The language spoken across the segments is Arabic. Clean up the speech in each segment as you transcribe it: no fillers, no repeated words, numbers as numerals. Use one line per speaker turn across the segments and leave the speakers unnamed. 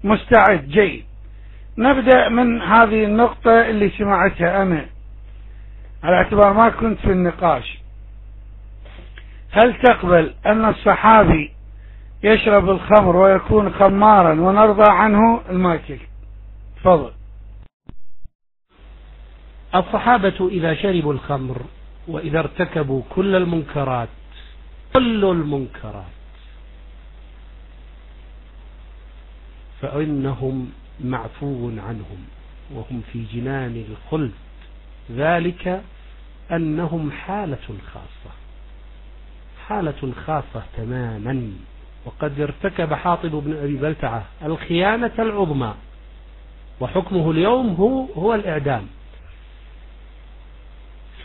مستعد. جيد، نبدأ من هذه النقطة اللي سمعتها أنا على اعتبار ما كنت في النقاش. هل تقبل أن الصحابي يشرب الخمر ويكون خمارا ونرضى عنه؟ المايكل تفضل.
الصحابة إذا شربوا الخمر وإذا ارتكبوا كل المنكرات فإنهم معفو عنهم وهم في جنان الخلد، ذلك أنهم حالة خاصة تماما. وقد ارتكب حاطب بن أبي بلتعة الخيانة العظمى، وحكمه اليوم هو الإعدام.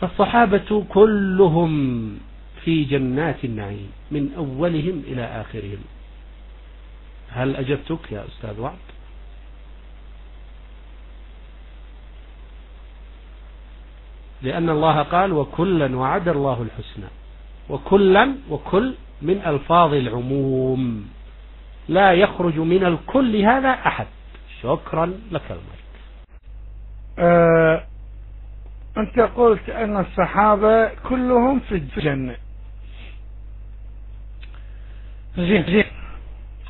فالصحابة كلهم في جنات النعيم من أولهم إلى آخرهم. هل أجبتك يا أستاذ وعد؟ لأن الله قال وكلا وعد الله الحسنى، وكل من ألفاظ العموم، لا يخرج من الكل هذا أحد. شكرا لك المايك.
أنت قلت أن الصحابة كلهم في الجنة. زين،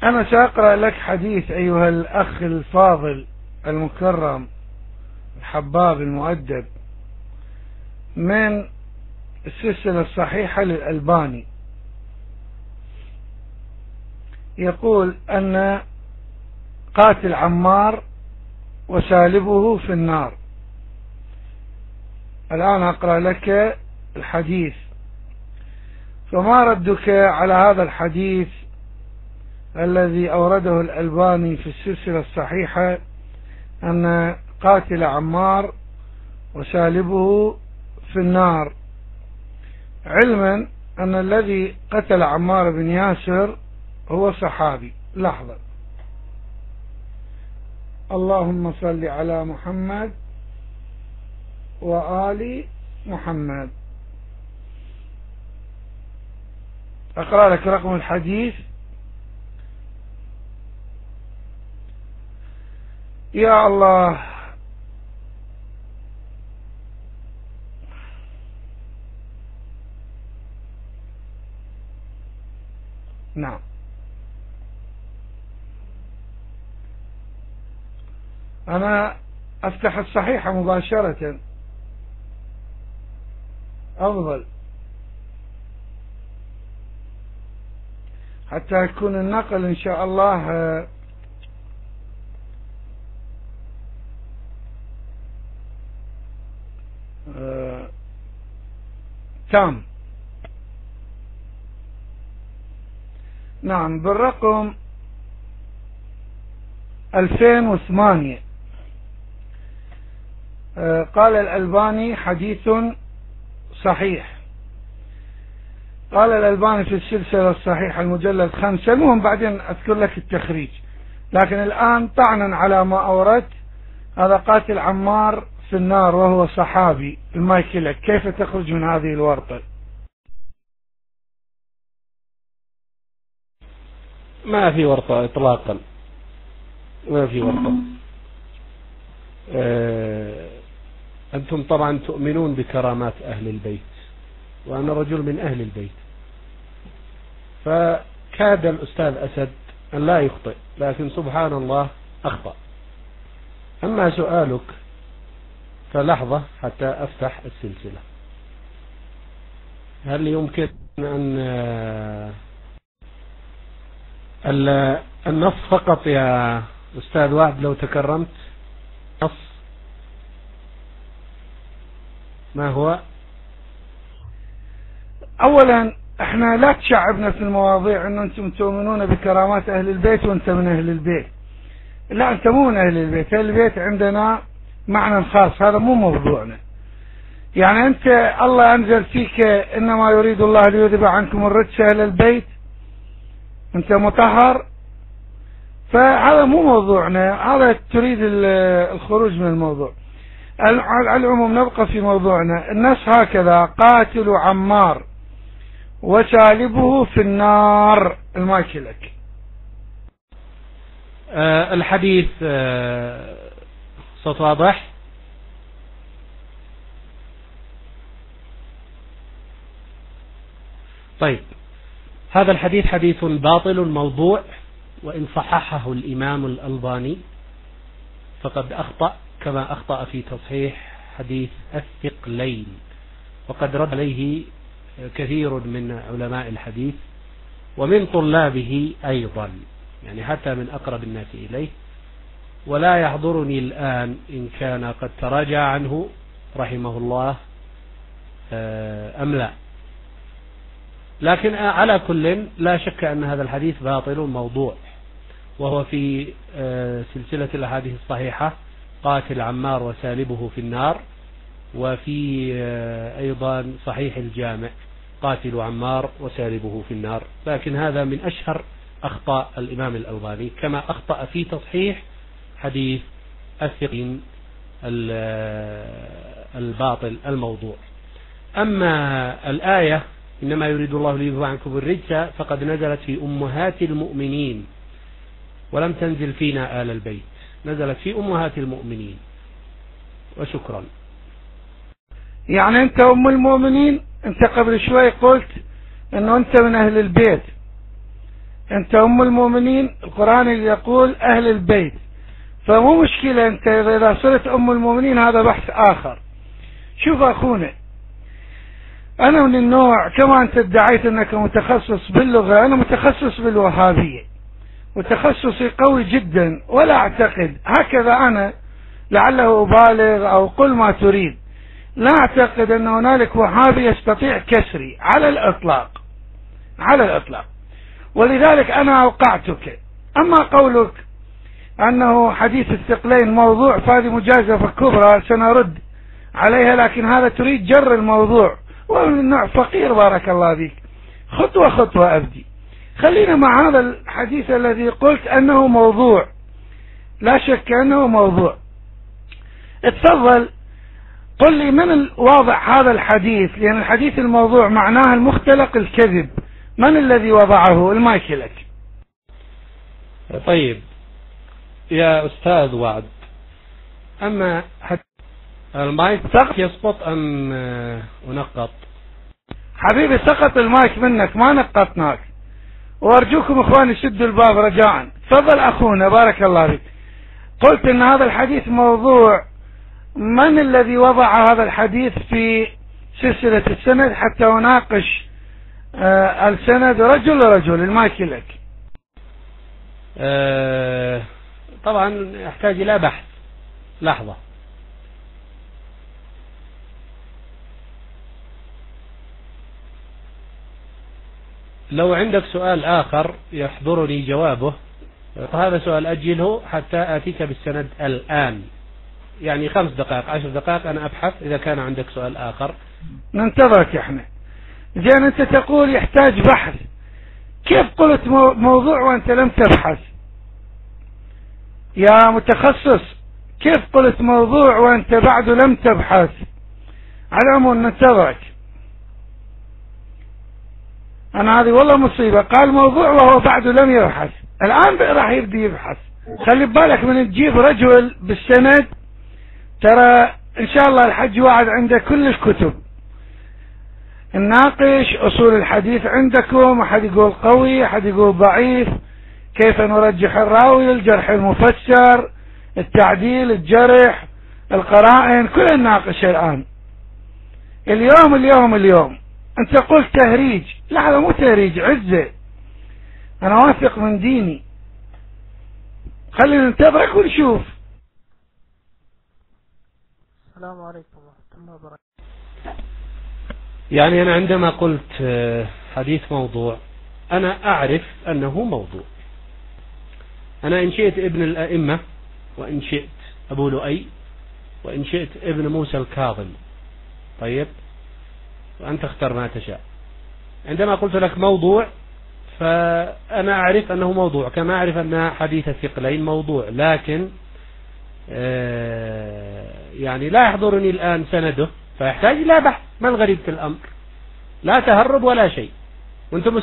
أنا سأقرأ لك حديث أيها الأخ الفاضل المكرم الحباب المؤدب من السلسلة الصحيحة للألباني. يقول أن قاتل عمار وسالبه في النار. الآن أقرأ لك الحديث، فما ردك على هذا الحديث الذي أورده الألباني في السلسلة الصحيحة أن قاتل عمار وسالبه في النار، علما أن الذي قتل عمار بن ياسر هو صحابي؟ لحظة. اللهم صل على محمد وآل محمد. أقرأ لك رقم الحديث. يا الله، نعم، أنا أفتح الصحيحة مباشرة أفضل حتى يكون النقل إن شاء الله تام. نعم، بالرقم 2008 قال الألباني حديث صحيح. قال الألباني في السلسلة الصحيحة المجلد 5. المهم بعدين أذكر لك التخريج، لكن الآن طعنا على ما أورد هذا قاتل عمار في النار وهو صحابي. المايك لك، كيف تخرج من هذه الورطة؟
ما في ورطة إطلاقا، ما في ورطة. أنتم طبعا تؤمنون بكرامات أهل البيت، وأنا رجل من أهل البيت، فكاد الأستاذ أسد أن لا يخطئ، لكن سبحان الله أخطأ. أما سؤالك فلحظة حتى أفتح السلسلة. هل يمكن أن النص فقط يا أستاذ وعد لو تكرمت؟ نص ما هو؟
أولا احنا لا تشعبنا في المواضيع أن أنتم تؤمنون بكرامات أهل البيت وأنت من أهل البيت. لا، أنت مو من أهل البيت. أهل البيت عندنا معنى خاص، هذا مو موضوعنا. يعني أنت الله أنزل فيك إنما يريد الله ليذهب عنكم الرجس أهل البيت، أنت مطهر، فهذا مو موضوعنا. هذا تريد الخروج من الموضوع. على العموم نبقى في موضوعنا. النص هكذا: قاتل عمار وسالبه في النار. المايك لك.
الحديث صوت واضح؟ طيب، هذا الحديث حديث باطل موضوع، وإن صححه الإمام الألباني فقد أخطأ كما أخطأ في تصحيح حديث الثقلين، وقد رد عليه كثير من علماء الحديث ومن طلابه أيضا، يعني حتى من أقرب الناس إليه. ولا يحضرني الآن إن كان قد تراجع عنه رحمه الله أم لا، لكن على كل لا شك أن هذا الحديث باطل موضوع، وهو في سلسلة الأحاديث الصحيحة قاتل عمار وسالبه في النار، وفي أيضا صحيح الجامع قاتل عمار وسالبه في النار. لكن هذا من أشهر أخطاء الإمام الألباني، كما أخطأ في تصحيح حديث الثقين الباطل الموضوع. أما الآية إنما يريد الله ليذهب عنكم الرجس فقد نزلت في أمهات المؤمنين ولم تنزل فينا آل البيت، نزلت في أمهات المؤمنين. وشكرا.
يعني أنت أم المؤمنين، أنت قبل شوي قلت أنه أنت من أهل البيت، أنت أم المؤمنين، القرآن يقول أهل البيت، فمو مشكلة أنت إذا صرت أم المؤمنين، هذا بحث آخر. شوف أخونا، أنا من النوع كما أنت ادعيت أنك متخصص باللغة، أنا متخصص بالوهابية، وتخصصي قوي جدا، ولا أعتقد هكذا أنا، لعله أبالغ أو قل ما تريد، لا أعتقد أن هنالك وهابي يستطيع كسري على الإطلاق، على الإطلاق. ولذلك أنا أوقعتك. أما قولك أنه حديث الثقلين موضوع فهذه مجازفة كبرى سنرد عليها، لكن هذا تريد جر الموضوع، ومن النوع فقير بارك الله فيك. خطوة خطوة أبدي. خلينا مع هذا الحديث الذي قلت أنه موضوع، لا شك أنه موضوع. اتفضل قل لي من الواضع هذا الحديث، لأن الحديث الموضوع معناه المختلق الكذب، من الذي وضعه؟ المايك لك.
طيب يا أستاذ وعد، أما المايك يسقط أم أنقط؟
حبيبي سقط المايك منك، ما نقطناك، وأرجوكم إخواني شدوا الباب رجاء. تفضل أخونا بارك الله فيك. قلت أن هذا الحديث موضوع، من الذي وضع هذا الحديث في سلسلة السند حتى أناقش السند رجل رجل؟ المايك لك.
طبعا يحتاج إلى بحث. لحظة. لو عندك سؤال آخر يحضرني جوابه، هذا سؤال أجله حتى آتيك بالسند الآن، يعني 5 دقائق 10 دقائق أنا أبحث. إذا كان عندك سؤال آخر
ننتظرك إحنا. زين، أنت تقول يحتاج بحث، كيف قلت موضوع وأنت لم تبحث؟ يا متخصص، كيف قلت موضوع وأنت بعد لم تبحث؟ على العموم ننتظرك. أنا هذه والله مصيبة، قال موضوع وهو بعد لم يبحث، الآن راح يبدي يبحث. خلي بالك من تجيب رجل بالسند، ترى إن شاء الله الحج وعد عنده كل الكتب، نناقش أصول الحديث عندكم، أحد يقول قوي أحد يقول ضعيف، كيف نرجح الراوي، الجرح المفسر، التعديل، الجرح، القرائن، كل نناقش الآن. اليوم أنت قلت تهريج، لا هذا مو تهريج، عزة، أنا واثق من ديني. خلينا ننتظرك ونشوف.
السلام عليكم ورحمة الله وبركاته.
يعني أنا عندما قلت حديث موضوع، أنا أعرف أنه موضوع. أنا إن شئت ابن الأئمة، وإن شئت أبو لؤي، وإن شئت ابن موسى الكاظم. طيب، وأنت اختر ما تشاء. عندما قلت لك موضوع فأنا أعرف أنه موضوع، كما أعرف أن حديث الثقلين موضوع، لكن يعني لا يحضرني الآن سنده، فيحتاج إلى بحث. ما الغريب في الأمر؟ لا تهرب ولا شيء، وأنتم